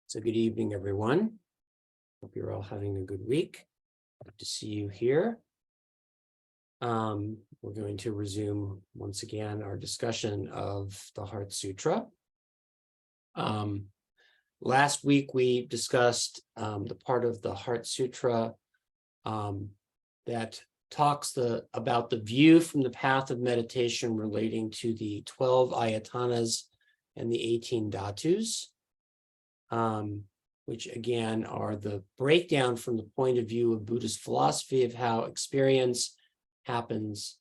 So good evening, everyone. Hope you're all having a good week. Good to see you here. We're going to resume once again our discussion of the Heart Sutra. Last week we discussed the part of the Heart Sutra that talks about the view from the path of meditation relating to the 12 ayatanas and the 18 dhatus. Which again are the breakdown from the point of view of Buddhist philosophy of how experience happens.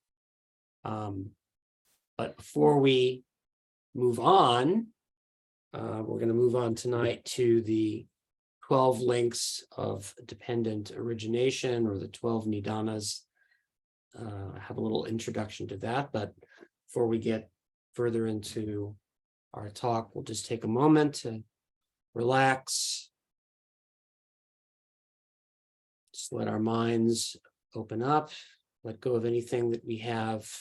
But before we move on, we're going to move on tonight to the 12 links of dependent origination, or the 12 nidanas. I have a little introduction to that, but before we get further into our talk, we'll just take a moment to relax. Just let our minds open up, let go of anything that we have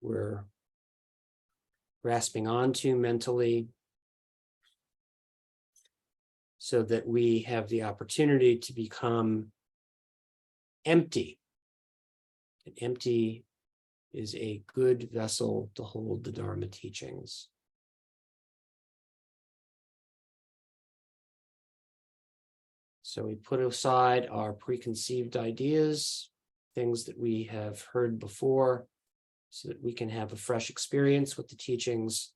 we're grasping onto mentally, so that we have the opportunity to become empty. And empty is a good vessel to hold the Dharma teachings. So we put aside our preconceived ideas, things that we have heard before, so that we can have a fresh experience with the teachings,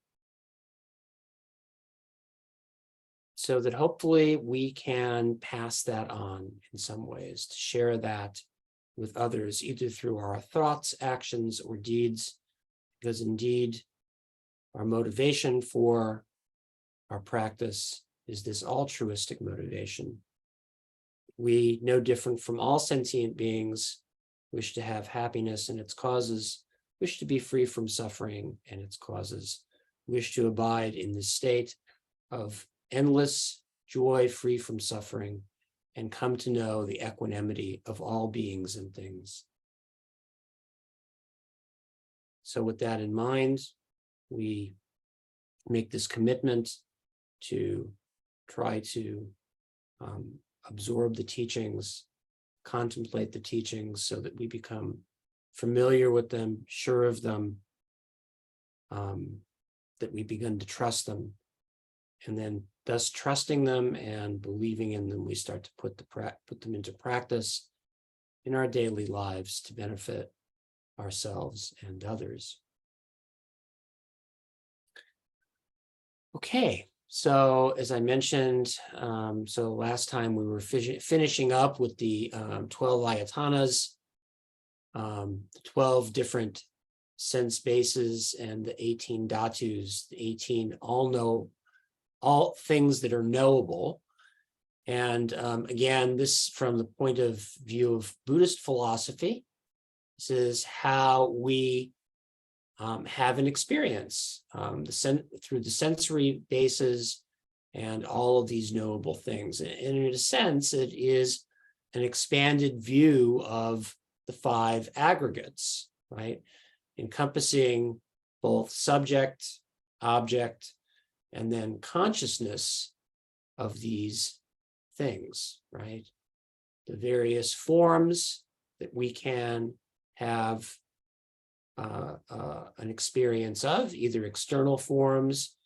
so that hopefully we can pass that on in some ways, to share that with others, either through our thoughts, actions, or deeds, because indeed our motivation for our practice is this altruistic motivation. We, no different from all sentient beings, wish to have happiness and its causes, wish to be free from suffering and its causes, wish to abide in the state of endless joy free from suffering, and come to know the equanimity of all beings and things. So with that in mind, we make this commitment to try to absorb the teachings, contemplate the teachings, so that we become familiar with them, sure of them, that we begin to trust them. And then thus trusting them and believing in them, we start to put them into practice in our daily lives to benefit ourselves and others. Okay, so as I mentioned, so last time we were finishing up with the 12 ayatanas, the 12 different sense bases, and the 18 dhatus, the 18 all things that are knowable. And again, this from the point of view of Buddhist philosophy, this is how we have an experience through the sensory bases and all of these knowable things. And in a sense, it is an expanded view of the 5 aggregates, right? Encompassing both subject, object, and then consciousness of these things, right? The various forms that we can have an experience of, either external forms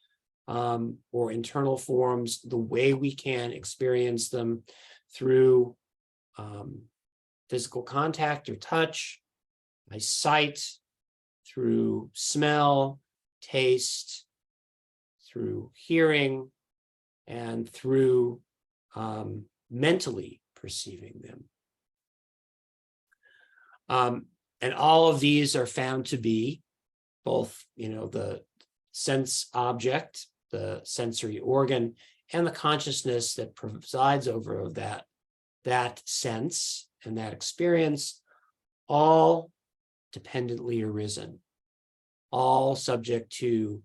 or internal forms, the way we can experience them through physical contact or touch, by sight, through smell, taste, through hearing, and through mentally perceiving them. And all of these are found to be both, the sense object, the sensory organ, and the consciousness that presides over that sense and that experience, all dependently arisen, all subject to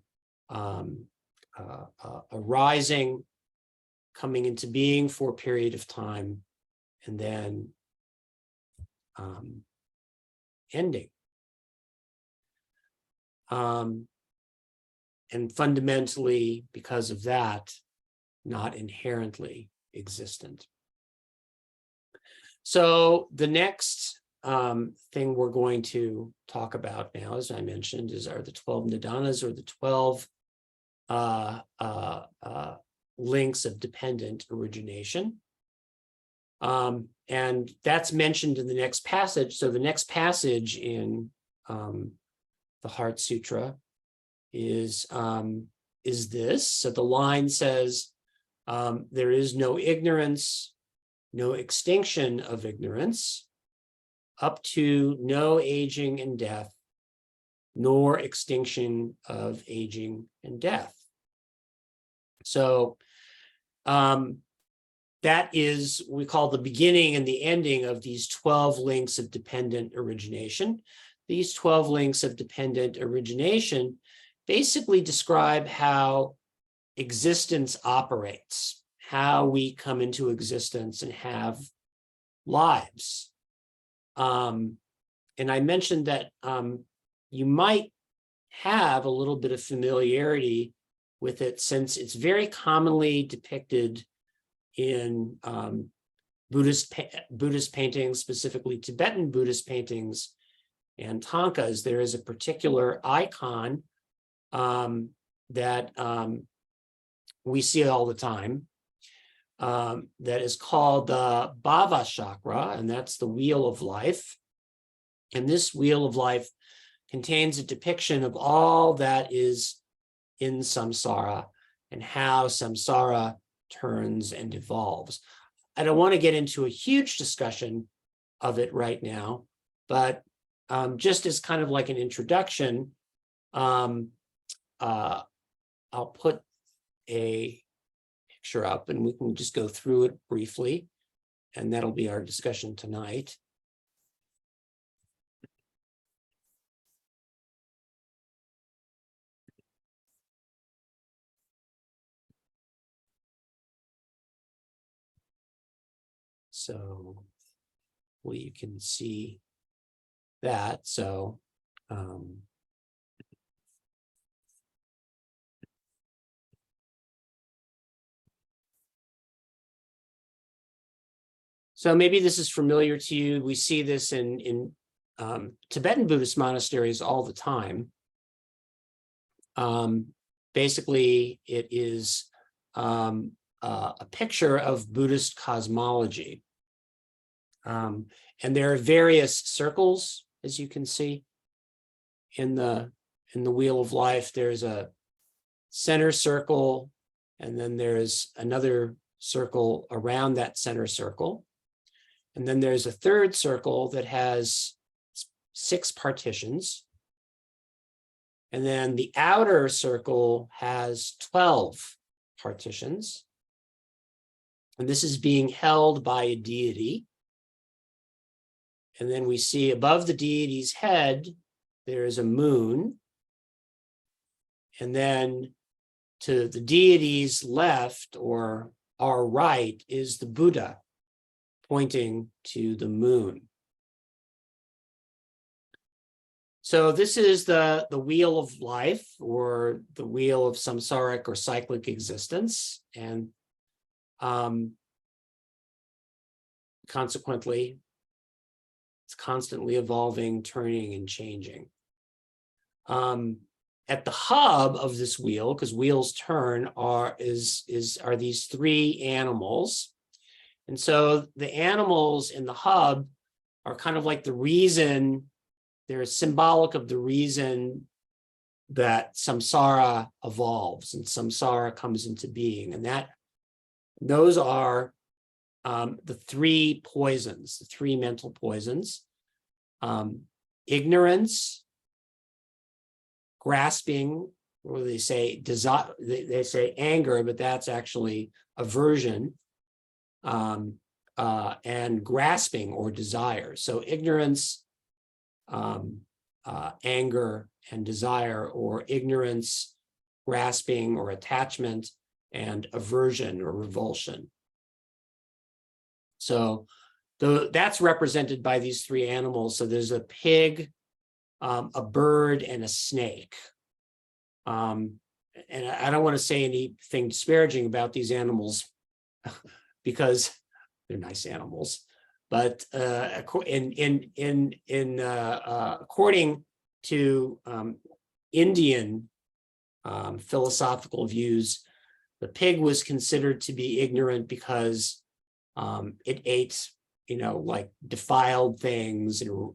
arising, coming into being for a period of time, and then ending. and fundamentally, because of that, not inherently existent. So the next thing we're going to talk about now, as I mentioned, are the 12 nidanas, or the 12 links of dependent origination. And that's mentioned in the next passage. So the next passage in the Heart Sutra is this. So the line says, there is no ignorance, no extinction of ignorance, up to no aging and death, nor extinction of aging and death. So that is, we call the beginning and the ending of these 12 links of dependent origination. These 12 links of dependent origination basically describe how existence operates, how we come into existence and have lives. And I mentioned that you might have a little bit of familiarity with it, since it's very commonly depicted in Buddhist paintings, specifically Tibetan Buddhist paintings and tankas. There is a particular icon that we see all the time, that is called the Bhavacakra, and that's the wheel of life. And this wheel of life contains a depiction of all that is in samsara and how samsara turns and evolves. I don't want to get into a huge discussion of it right now, but just as kind of like an introduction, I'll put a picture up and we can just go through it briefly, and that'll be our discussion tonight. So, well, you can see that. So, so maybe this is familiar to you. We see this in Tibetan Buddhist monasteries all the time. Basically, it is a picture of Buddhist cosmology. And there are various circles, as you can see, in the wheel of life. There's a center circle, and then there's another circle around that center circle. And then there's a third circle that has 6 partitions. And then the outer circle has 12 partitions. And this is being held by a deity. And then we see above the deity's head, there is a moon. And then to the deity's left, or our right, is the Buddha pointing to the moon. So this is the wheel of life, or the wheel of samsaric or cyclic existence. And consequently, it's constantly evolving, turning, and changing. At the hub of this wheel, because wheels turn, are these 3 animals. And so the animals in the hub are kind of like the reason, they're symbolic of the reason that samsara evolves and samsara comes into being. And those are the 3 poisons, the 3 mental poisons: ignorance, grasping, or they say desire, they say anger, but that's actually aversion, and grasping or desire. So ignorance, anger, and desire, or ignorance, grasping, or attachment, and aversion or revulsion. So that's represented by these 3 animals. So there's a pig, a bird, and a snake. And and I don't want to say anything disparaging about these animals because they're nice animals, but according to Indian philosophical views, the pig was considered to be ignorant because it ate, like defiled things and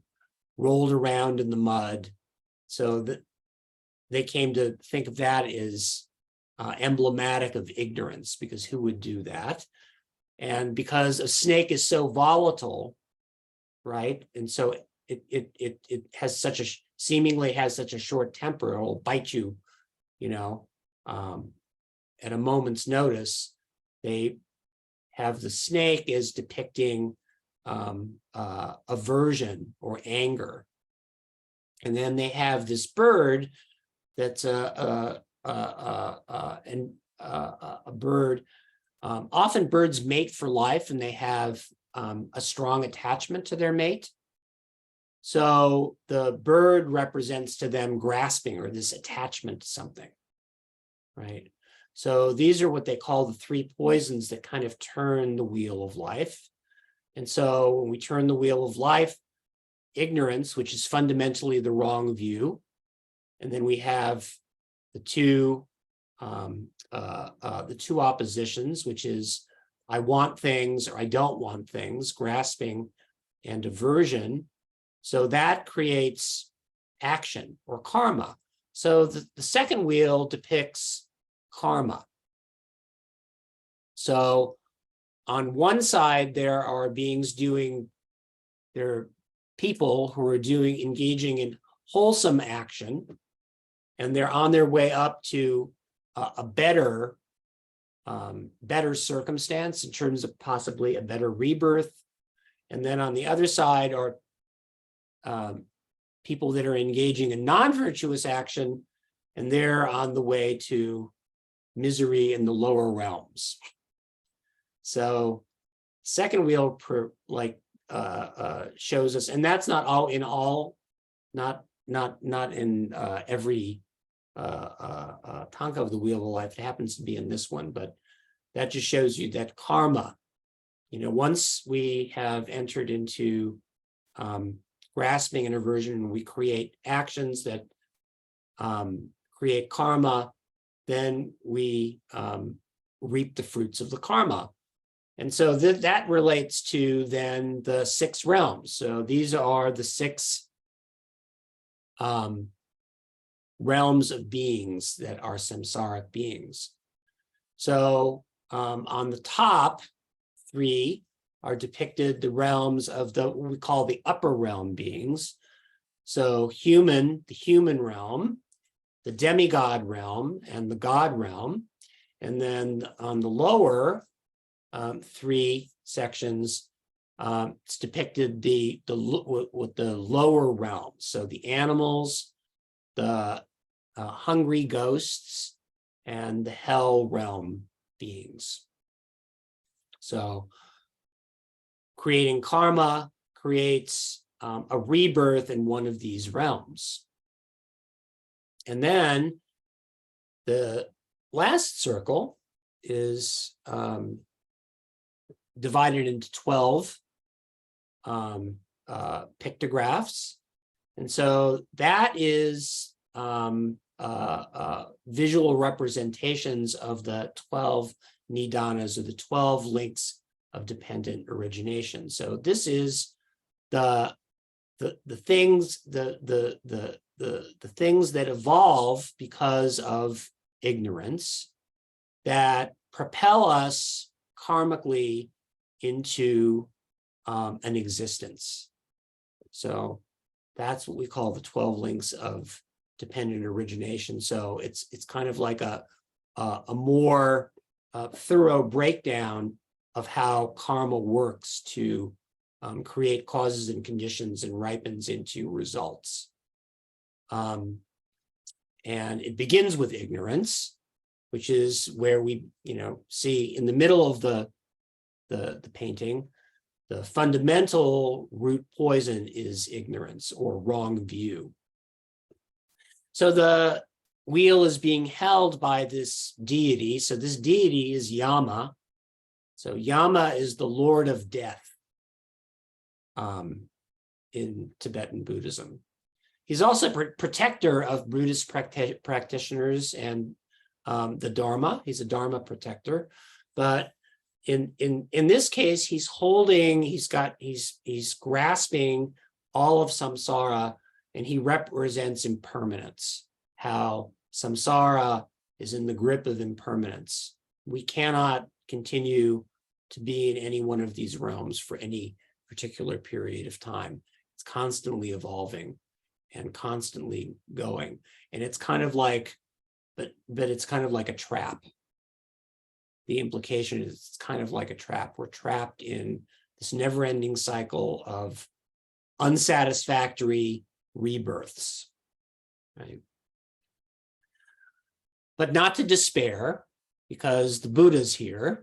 rolled around in the mud. So that they came to think of that as emblematic of ignorance, because who would do that? And because a snake is so volatile, right? And so it has such seemingly has such a short temper, it'll bite you, at a moment's notice. They have the snake as depicting aversion or anger. And then they have this bird that's a bird. Often birds mate for life, and they have a strong attachment to their mate. So the bird represents to them grasping, or this attachment to something, right? So these are what they call the three poisons that kind of turn the wheel of life. And so when we turn the wheel of life, ignorance, which is fundamentally the wrong view, and then we have the two oppositions, which is I want things or I don't want things, grasping and aversion. So that creates action or karma. So the second wheel depicts karma. So on one side, there are beings there are people who are engaging in wholesome action, and they're on their way up to a better circumstance in terms of possibly a better rebirth. And then on the other side are people that are engaging in non-virtuous action, and they're on the way to misery in the lower realms. So second wheel shows us, and that's not all in every tanka of the wheel of life. It happens to be in this one, but that just shows you that karma, once we have entered into grasping and aversion, we create actions that create karma, then we reap the fruits of the karma. And so that relates to then the 6 realms. So these are the 6 realms of beings that are samsaric beings. So on the top 3 are depicted the realms of what we call the upper realm beings. So the human realm, the demigod realm, and the god realm. And then on the lower 3 sections, it's depicted with the lower realms. So the animals, the hungry ghosts, and the hell realm beings. So creating karma creates a rebirth in one of these realms. And then the last circle is divided into 12 pictographs. And so that is visual representations of the 12 nidanas, or the 12 links of dependent origination. So this is the things the things that evolve because of ignorance, that propel us karmically into an existence. So that's what we call the 12 links of dependent origination. So it's kind of like a more thorough breakdown of how karma works to create causes and conditions and ripens into results. And it begins with ignorance, which is where we, see in the middle of the painting, the fundamental root poison is ignorance or wrong view. So wheel is being held by this deity. So this deity is Yama. So Yama is the Lord of Death in Tibetan Buddhism. He's also protector of Buddhist practitioners and the Dharma. He's a Dharma protector, but in this case, he's grasping all of samsara, and he represents impermanence. How samsara is in the grip of impermanence. We cannot continue to be in any one of these realms for any particular period of time. It's constantly evolving and constantly going. And it's kind of like, but it's kind of like a trap. The implication is it's kind of like a trap. We're trapped in this never-ending cycle of unsatisfactory rebirths, right? But not to despair, because the Buddha's here.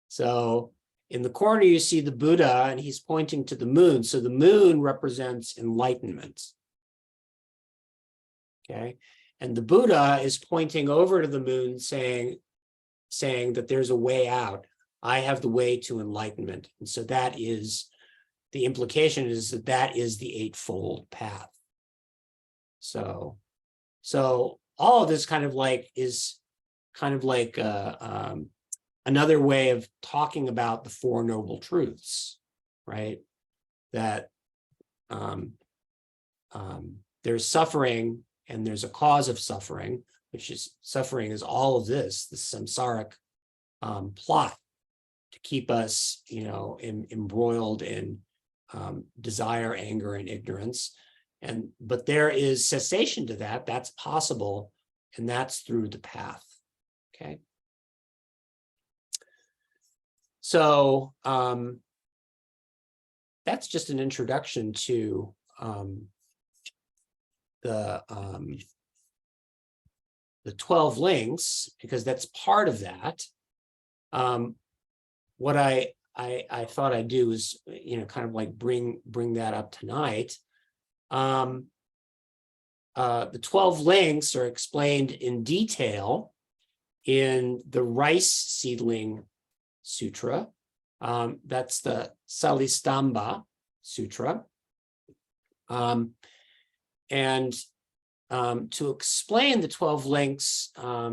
So in the corner, you see the Buddha, and he's pointing to the moon. So the moon represents enlightenment. Okay. And the Buddha is pointing over to the moon, saying that there's a way out. I have the way to enlightenment. And so that is, the implication is that is the Eightfold Path. So all of this is another way of talking about the Four Noble Truths, right? That there's suffering and there's a cause of suffering, which is suffering is all of this samsaric plot to keep us, embroiled in desire, anger, and ignorance. But there is cessation to that. That's possible, and that's through the path. Okay. So that's just an introduction to the 12 links, because that's part of that. What I thought I'd do is, kind of like bring that up tonight. The 12 links are explained in detail in the Rice Seedling Sutra. That's the Salistamba Sutra. And to explain the 12 links a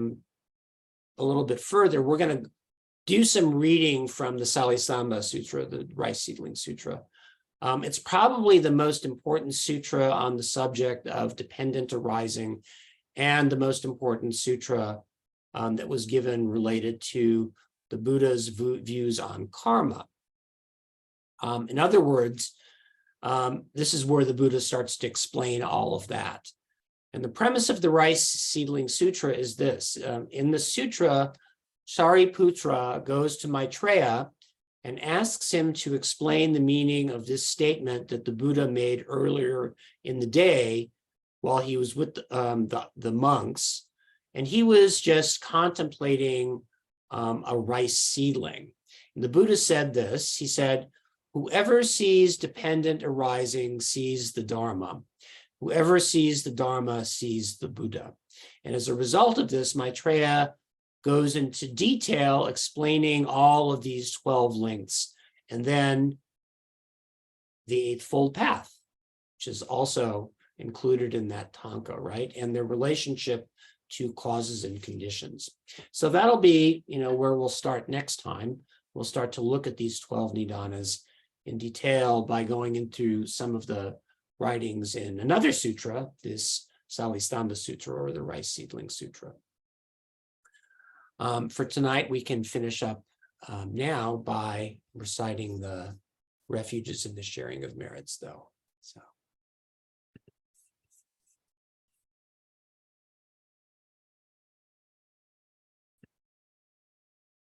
little bit further, we're going to do some reading from the Salistamba Sutra, the Rice Seedling Sutra. It's probably the most important sutra on the subject of dependent arising, and the most important sutra that was given related to the Buddha's views on karma. In other words, this is where the Buddha starts to explain all of that. And the premise of the Rice Seedling Sutra is this. In the sutra, Shariputra goes to Maitreya and asks him to explain the meaning of this statement that the Buddha made earlier in the day while he was with the monks. And he was just contemplating a rice seedling. And the Buddha said this. He said, "Whoever sees dependent arising sees the Dharma. Whoever sees the Dharma sees the Buddha." And as a result of this, Maitreya goes into detail explaining all of these 12 links, and then the Eightfold Path, which is also included in that tanka, right? And their relationship to causes and conditions. So that'll be, where we'll start next time. We'll start to look at these 12 nidanas in detail by going into some of the writings in another sutra, this Salistamba Sutra, or the Rice Seedling Sutra. For tonight, we can finish up now by reciting the refuges in the sharing of merits, though. So.